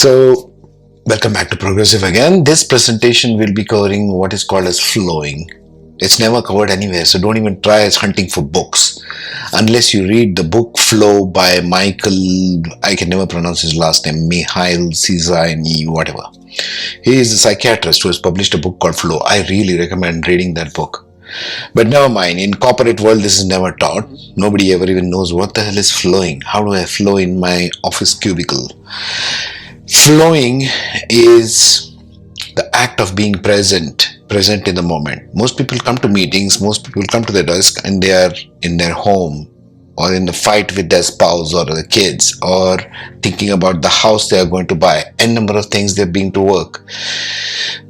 So, welcome back to Progressive again. This presentation will be covering what is called as flowing. It's never covered anywhere, so don't even try as hunting for books. Unless you read the book Flow by Michael, I can never pronounce his last name, Mihail Csikszentmihalyi, whatever. He is a psychiatrist who has published a book called Flow. I really recommend reading that book. But never mind, in corporate world this is never taught. Nobody ever even knows what the hell is flowing. How do I flow in my office cubicle? Flowing is the act of being present in the moment. Most people come to meetings, most people come to their desk and they are in their home or in the fight with their spouse or the kids or thinking about the house they are going to buy, n number of things they're being to work.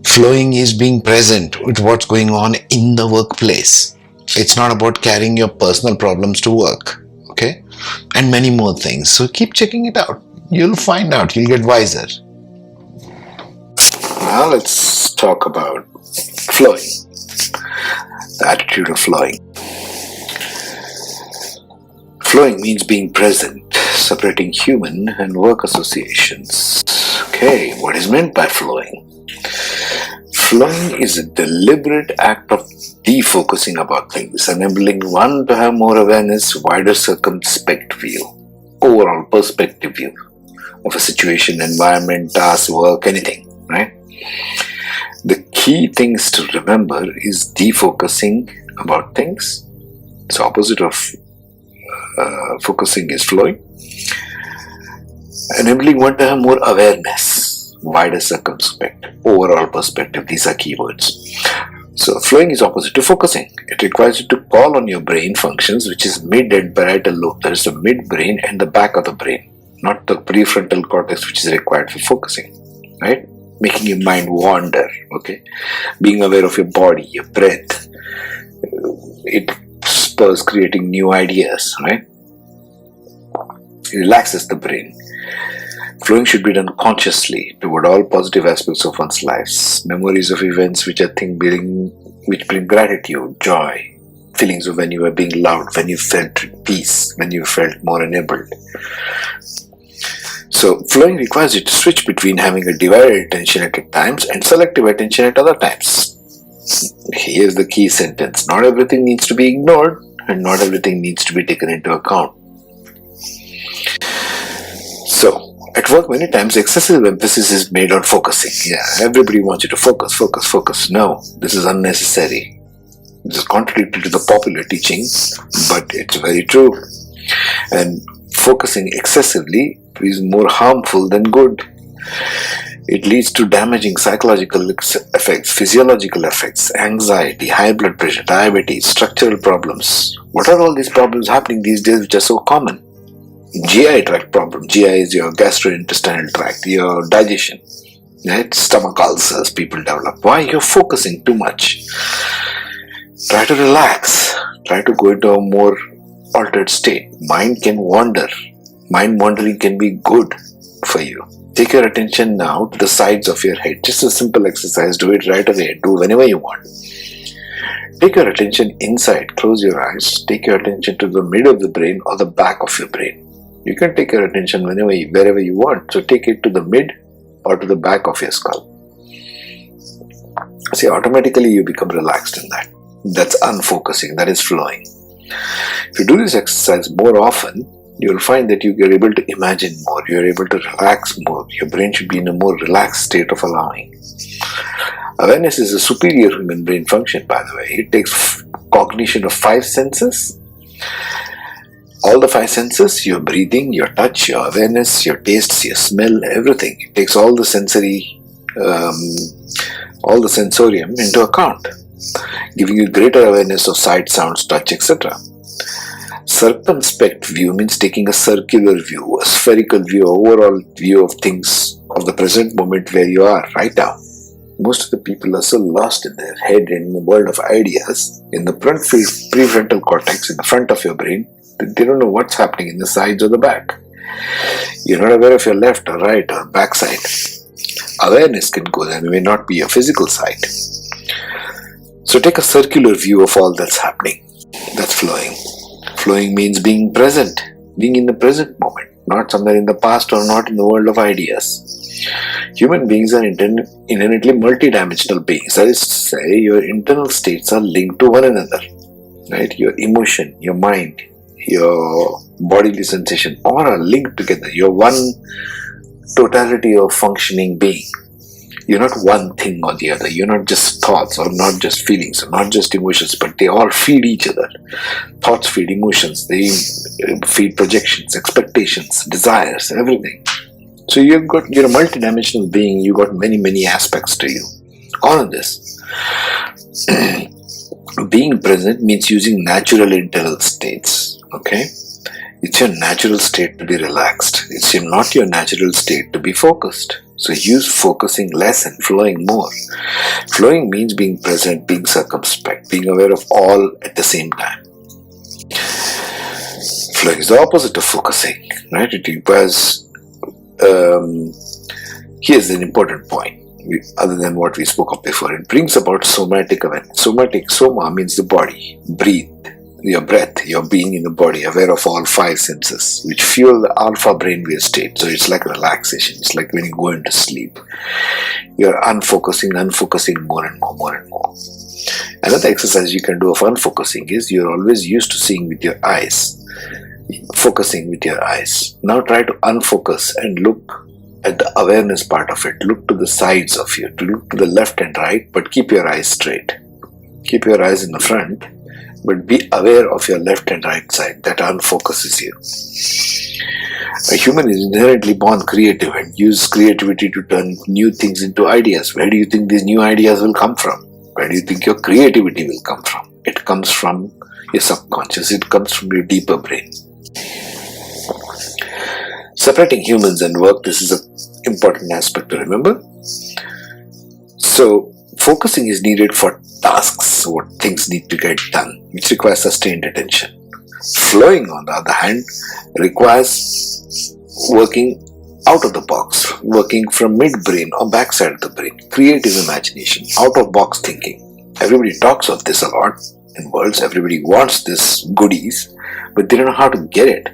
Flowing is being present with what's going on in the workplace. It's not about carrying your personal problems to work, okay? And many more things. So keep checking it out. You'll find out, you'll get wiser. Now let's talk about flowing, the attitude of flowing. Flowing means being present, separating human and work associations. Okay, what is meant by flowing? Flowing is a deliberate act of defocusing about things, enabling one to have more awareness, wider circumspect view, overall perspective view of a situation, environment, task, work, anything, right? The key things to remember is defocusing about things. It's opposite of focusing is flowing. Enabling one to have more awareness, wider circumspect, overall perspective. These are keywords. So flowing is opposite to focusing. It requires you to call on your brain functions, which is mid and parietal lobe. There is the midbrain and the back of the brain, not the prefrontal cortex, which is required for focusing, right? Making your mind wander, okay? Being aware of your body, your breath. It spurs creating new ideas, right? It relaxes the brain. Flowing should be done consciously toward all positive aspects of one's lives. Memories of events which bring gratitude, joy, feelings of when you were being loved, when you felt peace, when you felt more enabled. So flowing requires you to switch between having a divided attention at times and selective attention at other times. Here's the key sentence. Not everything needs to be ignored and not everything needs to be taken into account. So, at work many times excessive emphasis is made on focusing. Yeah, everybody wants you to focus. No, this is unnecessary. This is contradictory to the popular teaching, but it's very true. And focusing excessively is more harmful than good. It leads to damaging psychological effects, physiological effects, anxiety, high blood pressure, diabetes, structural problems. What are all these problems happening these days which are so common? GI tract problem. GI is your gastrointestinal tract, your digestion, right? Stomach ulcers people develop. Why? You're focusing too much. Try to relax. Try to go into a more altered state. Mind can wander. Mind wandering can be good for you. Take your attention now to the sides of your head. Just a simple exercise. Do it right away. Do whenever you want. Take your attention inside. Close your eyes. Take your attention to the mid of the brain or the back of your brain. You can take your attention wherever you want. So take it to the mid or to the back of your skull. See, automatically you become relaxed in that. That's unfocusing. That is flowing. If you do this exercise more often, you'll find that you are able to imagine more. You're able to relax more. Your brain should be in a more relaxed state of allowing. Awareness is a superior human brain function, by the way. It takes cognition of 5 senses. All the 5 senses, your breathing, your touch, your awareness, your taste, your smell, everything. It takes all the sensorium into account, giving you greater awareness of sight, sounds, touch, etc. Circumspect view means taking a circular view, a spherical view, overall view of things, of the present moment where you are right now. Most of the people are so lost in their head and in the world of ideas, in the prefrontal cortex, in the front of your brain, they don't know what's happening in the sides or the back. You're not aware of your left or right or back side. Awareness can go there, it may not be a physical side. So take a circular view of all that's happening. That's flowing. Flowing means being present, being in the present moment, not somewhere in the past or not in the world of ideas. Human beings are inherently multidimensional beings. That is to say, your internal states are linked to one another. Right? Your emotion, your mind, your bodily sensation, all are linked together. You're one totality of functioning being. You're not one thing or the other. You're not just thoughts or not just feelings or not just emotions, but they all feed each other. Thoughts feed emotions, they feed projections, expectations, desires, everything. So you're a multidimensional being, you've got many aspects to you. All of this. Being present means using natural internal states. Okay? It's your natural state to be relaxed. It's not your natural state to be focused. So use focusing less and flowing more. Flowing means being present, being circumspect, being aware of all at the same time. Flowing is the opposite of focusing, right? It requires, here's an important point, other than what we spoke of before. It brings about somatic awareness. Soma means the body, breathe. Your breath, your being in the body, aware of all five senses, which fuel the alpha brainwave state. So it's like relaxation. It's like when you go into sleep. You're unfocusing more and more. Another exercise you can do of unfocusing is you're always used to seeing with your eyes, focusing with your eyes. Now try to unfocus and look at the awareness part of it. Look to the sides of you, to look to the left and right, but keep your eyes straight. Keep your eyes in the front, but be aware of your left and right side. That unfocuses you. A human is inherently born creative and uses creativity to turn new things into ideas. Where do you think these new ideas will come from? Where do you think your creativity will come from? It comes from your subconscious. It comes from your deeper brain. Separating humans and work, this is an important aspect to remember. So, focusing is needed for tasks, what things need to get done, which requires sustained attention. Flowing, on the other hand, requires working out of the box, working from midbrain or backside of the brain, creative imagination, out-of-box thinking. Everybody talks of this a lot in worlds. Everybody wants this goodies, but they don't know how to get it.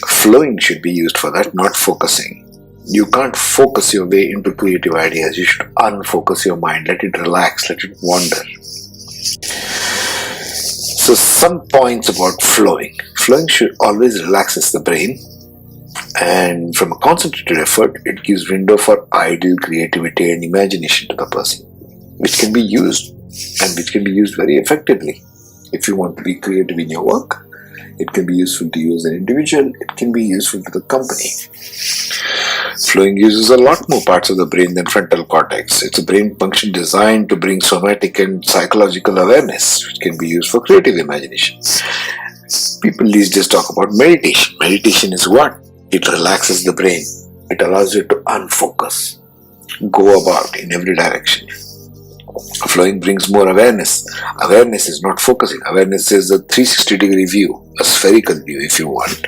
Flowing should be used for that, not focusing. You can't focus your way into creative ideas. You should unfocus your mind. Let it relax. Let it wander. So some points about flowing. Flowing should always relaxes the brain. And from a concentrated effort, it gives window for ideal creativity and imagination to the person, which can be used and which can be used very effectively. If you want to be creative in your work, it can be useful to you as an individual. It can be useful to the company. Flowing uses a lot more parts of the brain than frontal cortex. It's a brain function designed to bring somatic and psychological awareness, which can be used for creative imagination. People these days talk about meditation. Meditation is what? It relaxes the brain. It allows you to unfocus, go about in every direction. Flowing brings more awareness. Awareness is not focusing. Awareness is a 360-degree view, a spherical view if you want.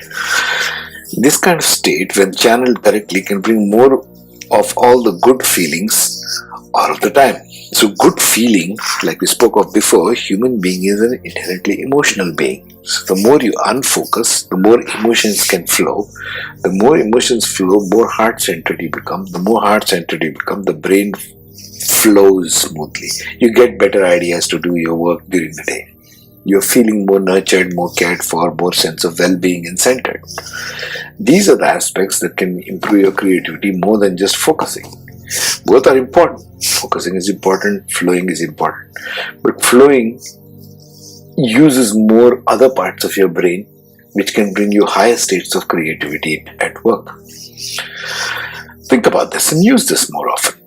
This kind of state, when channeled correctly, can bring more of all the good feelings all of the time. So good feeling, like we spoke of before, human being is an inherently emotional being. So the more you unfocus, the more emotions can flow. The more emotions flow, more heart-centered you become. The more heart-centered you become, the brain flows smoothly. You get better ideas to do your work during the day. You're feeling more nurtured, more cared for, more sense of well-being and centered. These are the aspects that can improve your creativity more than just focusing. Both are important. Focusing is important, flowing is important. But flowing uses more other parts of your brain, which can bring you higher states of creativity at work. Think about this and use this more often.